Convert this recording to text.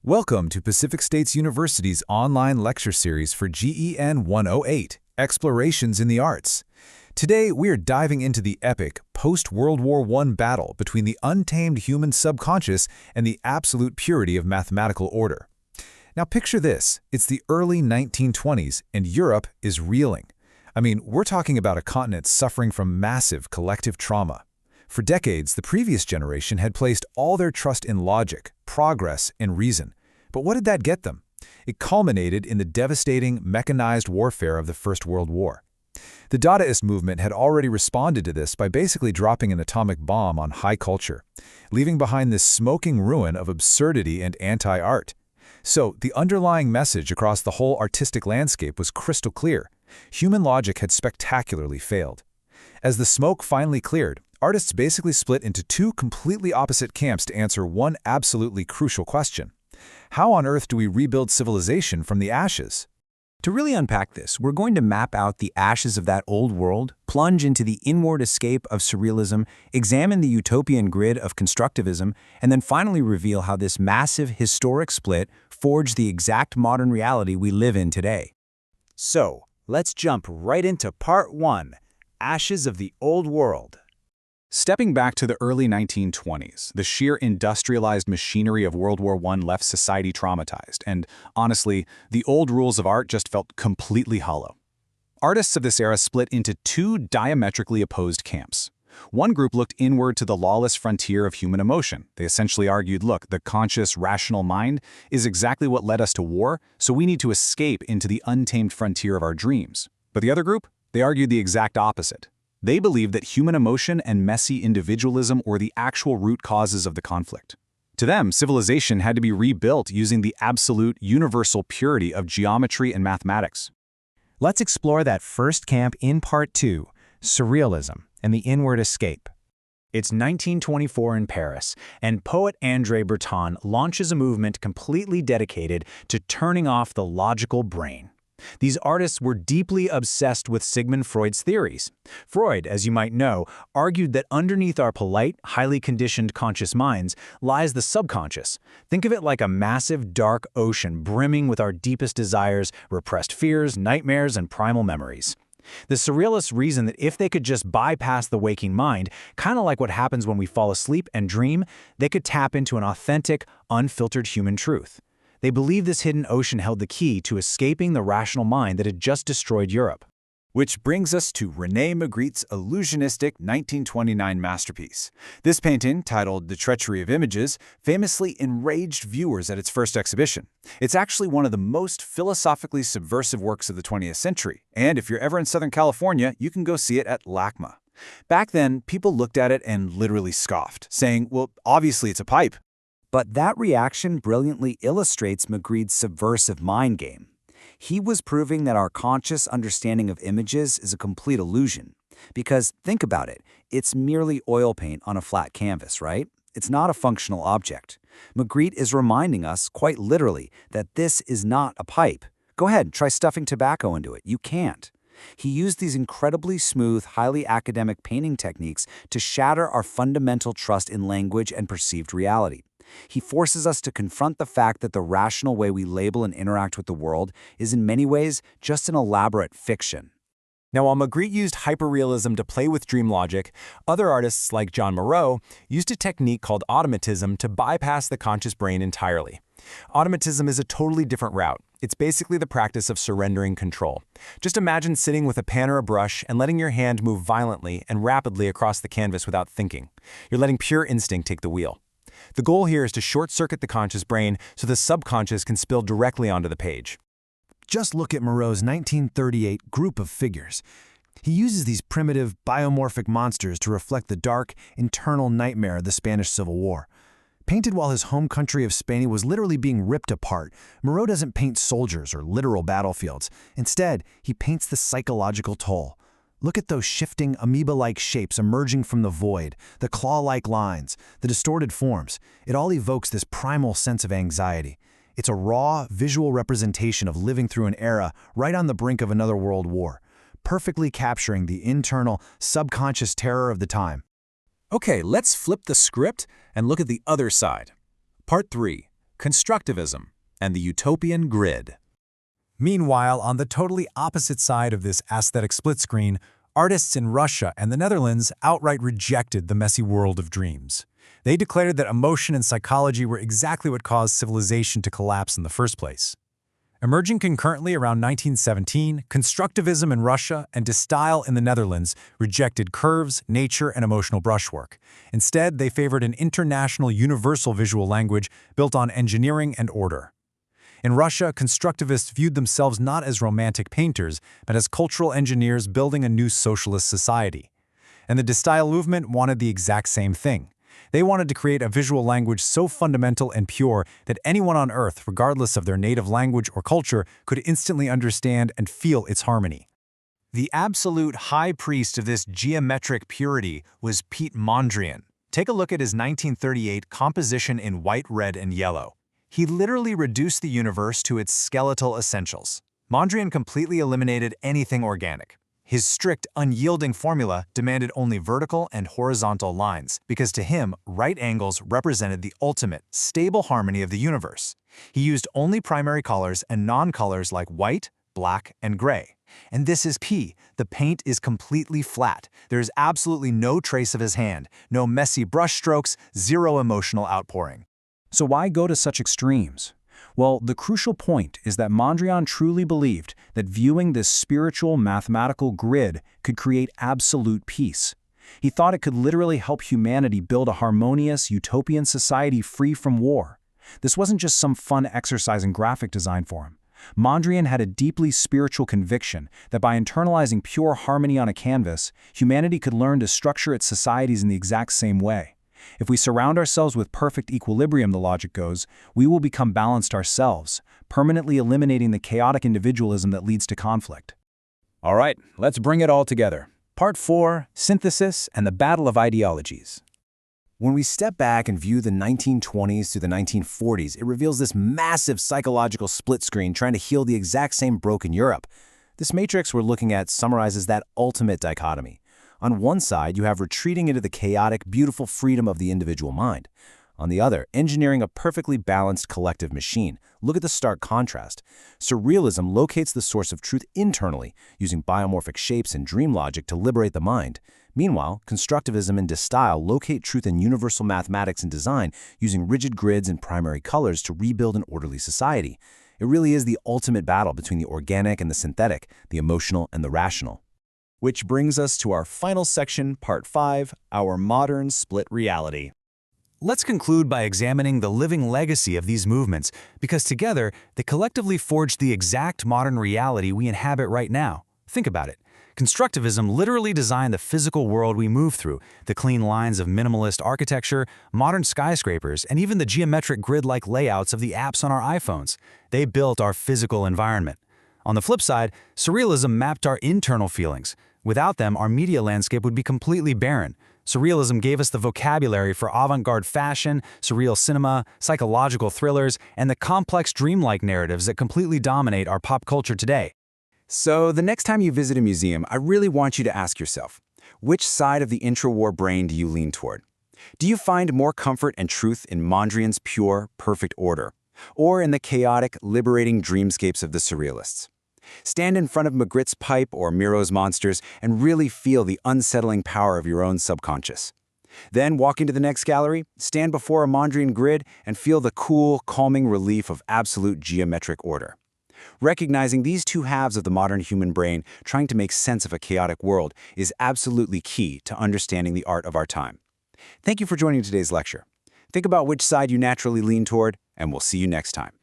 Welcome to Pacific States University's online lecture series for GEN 108, Explorations in the Arts. Today, we are diving into the epic post-World War I battle between the untamed human subconscious and the absolute purity of mathematical order. Now picture this, it's the early 1920s and Europe is reeling. I mean, we're talking about a continent suffering from massive collective trauma. For decades, the previous generation had placed all their trust in logic, progress, and reason. But what did that get them? It culminated in the devastating, mechanized warfare of the First World War. The Dadaist movement had already responded to this by basically dropping an atomic bomb on high culture, leaving behind this smoking ruin of absurdity and anti-art. So, the underlying message across the whole artistic landscape was crystal clear. Human logic had spectacularly failed. As the smoke finally cleared, artists basically split into two completely opposite camps to answer one absolutely crucial question. How on earth do we rebuild civilization from the ashes? To really unpack this, we're going to map out the ashes of that old world, plunge into the inward escape of Surrealism, examine the utopian grid of Constructivism, and then finally reveal how this massive historic split forged the exact modern reality we live in today. So, let's jump right into Part 1, Ashes of the Old World. Stepping back to the early 1920s, the sheer industrialized machinery of World War I left society traumatized, and honestly, the old rules of art just felt completely hollow. Artists of this era split into two diametrically opposed camps. One group looked inward to the lawless frontier of human emotion. They essentially argued, look, the conscious, rational mind is exactly what led us to war, so we need to escape into the untamed frontier of our dreams. But the other group, they argued the exact opposite. They believed that human emotion and messy individualism were the actual root causes of the conflict. To them, civilization had to be rebuilt using the absolute, universal purity of geometry and mathematics. Let's explore that first camp in Part 2, Surrealism and the Inward Escape. It's 1924 in Paris, and poet André Breton launches a movement completely dedicated to turning off the logical brain. These artists were deeply obsessed with Sigmund Freud's theories. Freud, as you might know, argued that underneath our polite, highly conditioned conscious minds lies the subconscious. Think of it like a massive, dark ocean brimming with our deepest desires, repressed fears, nightmares, and primal memories. The Surrealists reasoned that if they could just bypass the waking mind, kind of like what happens when we fall asleep and dream, they could tap into an authentic, unfiltered human truth. They believed this hidden ocean held the key to escaping the rational mind that had just destroyed Europe. Which brings us to René Magritte's illusionistic 1929 masterpiece. This painting, titled The Treachery of Images, famously enraged viewers at its first exhibition. It's actually one of the most philosophically subversive works of the 20th century, and if you're ever in Southern California, you can go see it at LACMA. Back then, people looked at it and literally scoffed, saying, well, obviously it's a pipe. But that reaction brilliantly illustrates Magritte's subversive mind game. He was proving that our conscious understanding of images is a complete illusion. Because, think about it, it's merely oil paint on a flat canvas, right? It's not a functional object. Magritte is reminding us, quite literally, that this is not a pipe. Go ahead, try stuffing tobacco into it. You can't. He used these incredibly smooth, highly academic painting techniques to shatter our fundamental trust in language and perceived reality. He forces us to confront the fact that the rational way we label and interact with the world is in many ways just an elaborate fiction. Now, while Magritte used hyperrealism to play with dream logic, other artists like Joan Miró used a technique called automatism to bypass the conscious brain entirely. Automatism is a totally different route. It's basically the practice of surrendering control. Just imagine sitting with a pen or a brush and letting your hand move violently and rapidly across the canvas without thinking. You're letting pure instinct take the wheel. The goal here is to short-circuit the conscious brain so the subconscious can spill directly onto the page. Just look at Miró's 1938 group of figures. He uses these primitive, biomorphic monsters to reflect the dark, internal nightmare of the Spanish Civil War. Painted while his home country of Spain was literally being ripped apart, Miró doesn't paint soldiers or literal battlefields. Instead, he paints the psychological toll. Look at those shifting, amoeba-like shapes emerging from the void, the claw-like lines, the distorted forms. It all evokes this primal sense of anxiety. It's a raw, visual representation of living through an era right on the brink of another world war, perfectly capturing the internal, subconscious terror of the time. Okay, let's flip the script and look at the other side. Part 3. Constructivism, and the utopian grid. Meanwhile, on the totally opposite side of this aesthetic split screen, artists in Russia and the Netherlands outright rejected the messy world of dreams. They declared that emotion and psychology were exactly what caused civilization to collapse in the first place. Emerging concurrently around 1917, Constructivism in Russia and De Stijl in the Netherlands rejected curves, nature, and emotional brushwork. Instead, they favored an international universal visual language built on engineering and order. In Russia, constructivists viewed themselves not as romantic painters, but as cultural engineers building a new socialist society. And the De Stijl movement wanted the exact same thing. They wanted to create a visual language so fundamental and pure that anyone on Earth, regardless of their native language or culture, could instantly understand and feel its harmony. The absolute high priest of this geometric purity was Piet Mondrian. Take a look at his 1938 composition in white, red, and yellow. He literally reduced the universe to its skeletal essentials. Mondrian completely eliminated anything organic. His strict, unyielding formula demanded only vertical and horizontal lines, because to him, right angles represented the ultimate, stable harmony of the universe. He used only primary colors and non-colors like white, black, and gray. And this is key. The paint is completely flat. There is absolutely no trace of his hand, no messy brush strokes, zero emotional outpouring. So why go to such extremes? Well, the crucial point is that Mondrian truly believed that viewing this spiritual mathematical grid could create absolute peace. He thought it could literally help humanity build a harmonious, utopian society free from war. This wasn't just some fun exercise in graphic design for him. Mondrian had a deeply spiritual conviction that by internalizing pure harmony on a canvas, humanity could learn to structure its societies in the exact same way. If we surround ourselves with perfect equilibrium, the logic goes, we will become balanced ourselves, permanently eliminating the chaotic individualism that leads to conflict. All right, let's bring it all together. Part 4, Synthesis and the Battle of Ideologies. When we step back and view the 1920s to the 1940s, it reveals this massive psychological split screen trying to heal the exact same broken Europe. This matrix we're looking at summarizes that ultimate dichotomy. On one side, you have retreating into the chaotic, beautiful freedom of the individual mind. On the other, engineering a perfectly balanced collective machine. Look at the stark contrast. Surrealism locates the source of truth internally, using biomorphic shapes and dream logic to liberate the mind. Meanwhile, Constructivism and De Stijl locate truth in universal mathematics and design, using rigid grids and primary colors to rebuild an orderly society. It really is the ultimate battle between the organic and the synthetic, the emotional and the rational. Which brings us to our final section, Part 5, Our Modern Split Reality. Let's conclude by examining the living legacy of these movements, because together, they collectively forged the exact modern reality we inhabit right now. Think about it. Constructivism literally designed the physical world we move through, the clean lines of minimalist architecture, modern skyscrapers, and even the geometric grid-like layouts of the apps on our iPhones. They built our physical environment. On the flip side, Surrealism mapped our internal feelings. Without them, our media landscape would be completely barren. Surrealism gave us the vocabulary for avant-garde fashion, surreal cinema, psychological thrillers, and the complex dreamlike narratives that completely dominate our pop culture today. So the next time you visit a museum, I really want you to ask yourself, which side of the intra-war brain do you lean toward? Do you find more comfort and truth in Mondrian's pure, perfect order, or in the chaotic, liberating dreamscapes of the Surrealists? Stand in front of Magritte's pipe or Miró's monsters and really feel the unsettling power of your own subconscious. Then walk into the next gallery, stand before a Mondrian grid, and feel the cool, calming relief of absolute geometric order. Recognizing these two halves of the modern human brain trying to make sense of a chaotic world is absolutely key to understanding the art of our time. Thank you for joining today's lecture. Think about which side you naturally lean toward, and we'll see you next time.